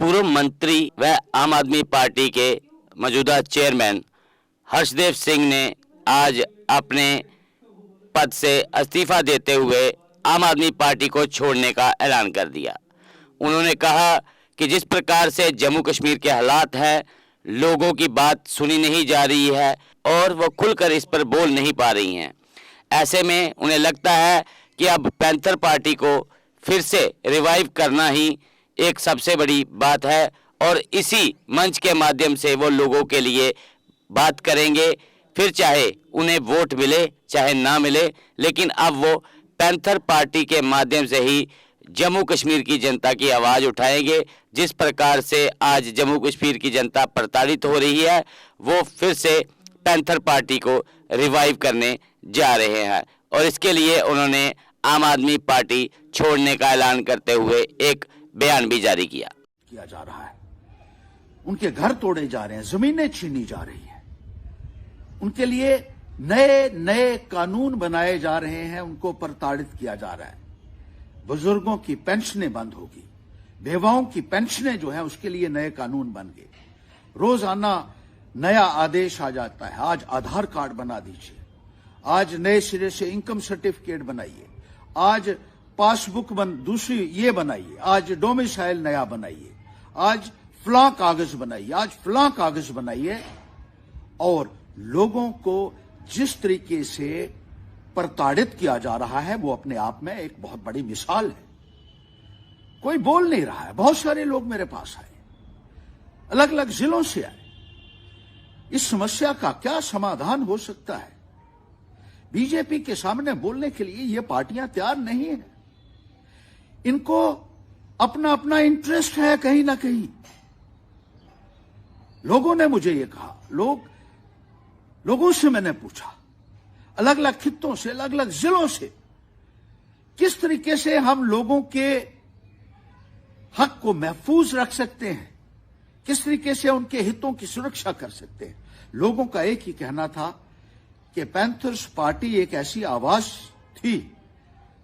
पूर्व मंत्री व आम आदमी पार्टी के मौजूदा चेयरमैन हर्षदेव सिंह ने आज अपने पद से इस्तीफा देते हुए आम आदमी पार्टी को छोड़ने का ऐलान कर दिया। उन्होंने कहा कि जिस प्रकार से जम्मू कश्मीर के हालात हैं, लोगों की बात सुनी नहीं जा रही है और वो खुलकर इस पर बोल नहीं पा रही हैं। ऐसे में उन्हें लगता है कि अब पैंथर पार्टी को फिर से रिवाइव करना ही एक सबसे बड़ी बात है और इसी मंच के माध्यम से वो लोगों के लिए बात करेंगे, फिर चाहे उन्हें वोट मिले चाहे ना मिले, लेकिन अब वो पैंथर पार्टी के माध्यम से ही जम्मू कश्मीर की जनता की आवाज़ उठाएंगे। जिस प्रकार से आज जम्मू कश्मीर की जनता प्रताड़ित हो रही है, वो फिर से पैंथर पार्टी को रिवाइव करने जा रहे हैं और इसके लिए उन्होंने आम आदमी पार्टी छोड़ने का ऐलान करते हुए एक बयान भी जारी किया जा रहा है। उनके घर तोड़े जा रहे हैं, जमीनें छीनी जा रही है, उनके लिए नए नए कानून बनाए जा रहे हैं, उनको प्रताड़ित किया जा रहा है। बुजुर्गों की पेंशनें बंद होगी, बेवाओं की पेंशनें जो है उसके लिए नए कानून बन गए। रोजाना नया आदेश आ जाता है, आज आधार कार्ड बना दीजिए, आज नए सिरे से इनकम सर्टिफिकेट बनाइए, आज पासबुक दूसरी ये बनाइए, आज डोमिसाइल नया बनाइए, आज फलां कागज बनाइए, आज फलां कागज बनाइए। और लोगों को जिस तरीके से प्रताड़ित किया जा रहा है वो अपने आप में एक बहुत बड़ी मिसाल है। कोई बोल नहीं रहा है। बहुत सारे लोग मेरे पास आए, अलग अलग जिलों से आए। इस समस्या का क्या समाधान हो सकता है? बीजेपी के सामने बोलने के लिए ये पार्टियां तैयार नहीं है। इनको अपना अपना इंटरेस्ट है कहीं ना कहीं। लोगों ने मुझे ये कहा, लोगों से मैंने पूछा, अलग अलग खित्तों से, अलग अलग जिलों से, किस तरीके से हम लोगों के हक को महफूज रख सकते हैं, किस तरीके से उनके हितों की सुरक्षा कर सकते हैं। लोगों का एक ही कहना था कि पैंथर्स पार्टी एक ऐसी आवाज थी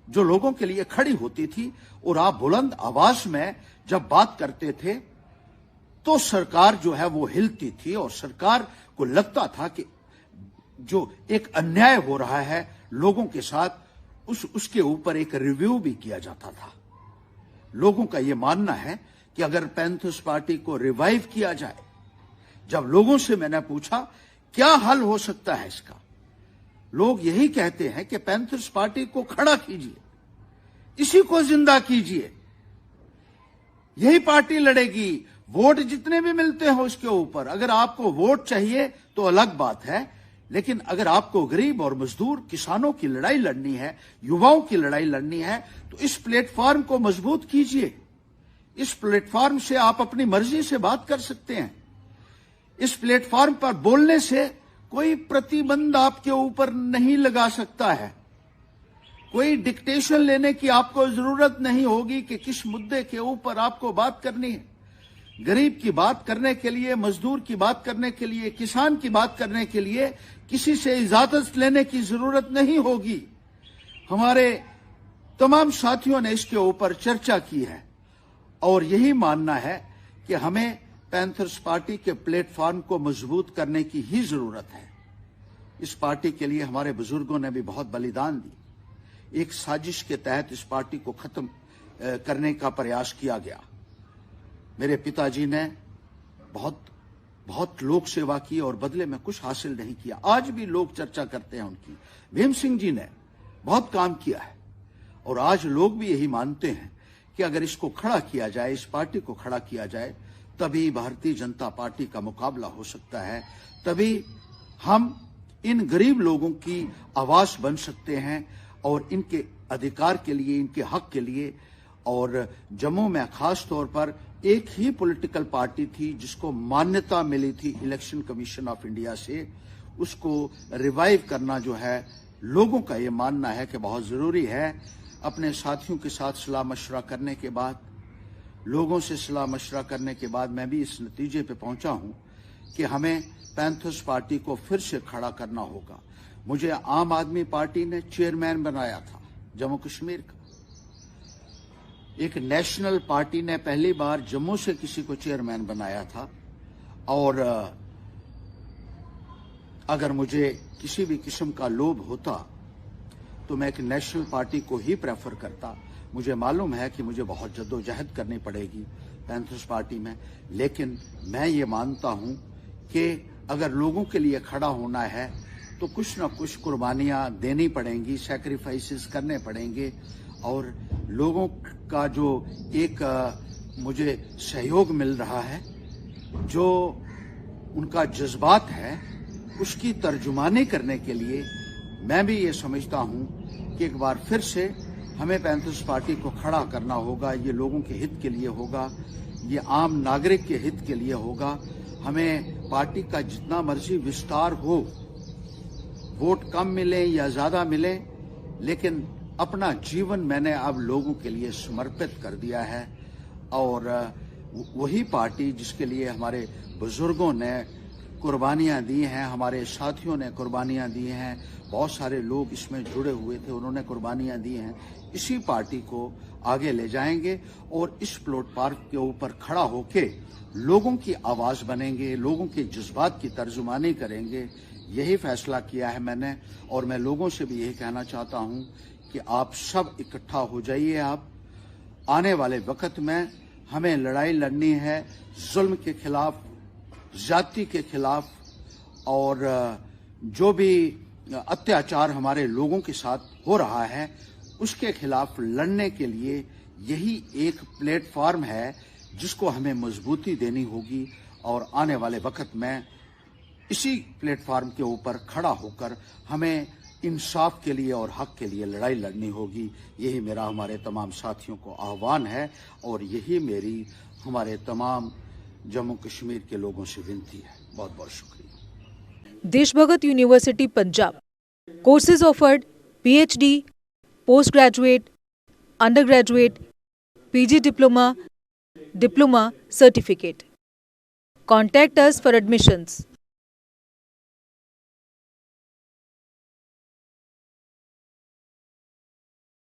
जो लोगों के लिए खड़ी होती थी और आप बुलंद आवाज में जब बात करते थे तो सरकार जो है वो हिलती थी और सरकार को लगता था कि जो एक अन्याय हो रहा है लोगों के साथ उसके ऊपर एक रिव्यू भी किया जाता था। लोगों का यह मानना है कि अगर पैंथर्स पार्टी को रिवाइव किया जाए, जब लोगों से मैंने पूछा क्या हल हो सकता है इसका, लोग यही कहते हैं कि पैंथर्स पार्टी को खड़ा कीजिए, इसी को जिंदा कीजिए, यही पार्टी लड़ेगी, वोट जितने भी मिलते हो उसके ऊपर। अगर आपको वोट चाहिए तो अलग बात है, लेकिन अगर आपको गरीब और मजदूर किसानों की लड़ाई लड़नी है, युवाओं की लड़ाई लड़नी है, तो इस प्लेटफॉर्म को मजबूत कीजिए। इस प्लेटफॉर्म से आप अपनी मर्जी से बात कर सकते हैं। इस प्लेटफॉर्म पर बोलने से कोई प्रतिबंध आपके ऊपर नहीं लगा सकता है, कोई डिक्टेशन लेने की आपको जरूरत नहीं होगी कि किस मुद्दे के ऊपर आपको बात करनी है। गरीब की बात करने के लिए, मजदूर की बात करने के लिए, किसान की बात करने के लिए किसी से इजाजत लेने की जरूरत नहीं होगी। हमारे तमाम साथियों ने इसके ऊपर चर्चा की है और यही मानना है कि हमें पैंथर्स पार्टी के प्लेटफॉर्म को मजबूत करने की ही जरूरत है। इस पार्टी के लिए हमारे बुजुर्गों ने भी बहुत बलिदान दी। एक साजिश के तहत इस पार्टी को खत्म करने का प्रयास किया गया। मेरे पिताजी ने बहुत लोक सेवा की और बदले में कुछ हासिल नहीं किया। आज भी लोग चर्चा करते हैं उनकी। भीम सिंह जी ने बहुत काम किया है और आज लोग भी यही मानते हैं कि अगर इसको खड़ा किया जाए, इस पार्टी को खड़ा किया जाए, तभी भारतीय जनता पार्टी का मुकाबला हो सकता है, तभी हम इन गरीब लोगों की आवाज बन सकते हैं और इनके अधिकार के लिए, इनके हक के लिए। और जम्मू में खास तौर पर एक ही पॉलिटिकल पार्टी थी जिसको मान्यता मिली थी इलेक्शन कमीशन ऑफ इंडिया से, उसको रिवाइव करना जो है लोगों का ये मानना है कि बहुत जरूरी है। अपने साथियों के साथ सलाह मशवरा करने के बाद, लोगों से सलाह मशवरा करने के बाद मैं भी इस नतीजे पे पहुंचा हूं कि हमें पैंथर्स पार्टी को फिर से खड़ा करना होगा। मुझे आम आदमी पार्टी ने चेयरमैन बनाया था जम्मू कश्मीर का। एक नेशनल पार्टी ने पहली बार जम्मू से किसी को चेयरमैन बनाया था और अगर मुझे किसी भी किस्म का लोभ होता तो मैं एक नेशनल पार्टी को ही प्रेफर करता। मुझे मालूम है कि मुझे बहुत जद्दोजहद करनी पड़ेगी पैंथर्स पार्टी में, लेकिन मैं ये मानता हूं कि अगर लोगों के लिए खड़ा होना है तो कुछ ना कुछ कुर्बानियां देनी पड़ेंगी, सैक्रिफाइसेस करने पड़ेंगे। और लोगों का जो एक मुझे सहयोग मिल रहा है, जो उनका जज्बात है, उसकी तर्जुमानी करने के लिए मैं भी ये समझता हूं कि एक बार फिर से हमें पैंथर्स पार्टी को खड़ा करना होगा। ये लोगों के हित के लिए होगा, ये आम नागरिक के हित के लिए होगा। हमें पार्टी का जितना मर्जी विस्तार हो, वोट कम मिले या ज्यादा मिले, लेकिन अपना जीवन मैंने अब लोगों के लिए समर्पित कर दिया है। और वही पार्टी जिसके लिए हमारे बुजुर्गों ने कुर्बानियां दी हैं, हमारे साथियों ने कुर्बानियां दी हैं, बहुत सारे लोग इसमें जुड़े हुए थे, उन्होंने कुर्बानियां दी हैं, इसी पार्टी को आगे ले जाएंगे और इस प्लॉट पार्क के ऊपर खड़ा होके लोगों की आवाज बनेंगे, लोगों के जज्बात की तर्जुमानी करेंगे। यही फैसला किया है मैंने और मैं लोगों से भी यही कहना चाहता हूं कि आप सब इकट्ठा हो जाइए। आप आने वाले वक्त में हमें लड़ाई लड़नी है जुल्म के खिलाफ, जाति के खिलाफ, और जो भी अत्याचार हमारे लोगों के साथ हो रहा है उसके खिलाफ लड़ने के लिए यही एक प्लेटफॉर्म है जिसको हमें मजबूती देनी होगी। और आने वाले वक्त में इसी प्लेटफॉर्म के ऊपर खड़ा होकर हमें इंसाफ के लिए और हक के लिए लड़ाई लड़नी होगी। यही मेरा हमारे तमाम साथियों को आह्वान है और यही मेरी हमारे तमाम जम्मू कश्मीर के लोगों से विनती है। बहुत बहुत शुक्रिया। Deshbhagat university Punjab courses offered PhD, post graduate, under graduate, PG diploma, diploma certificate. Contact us for admissions.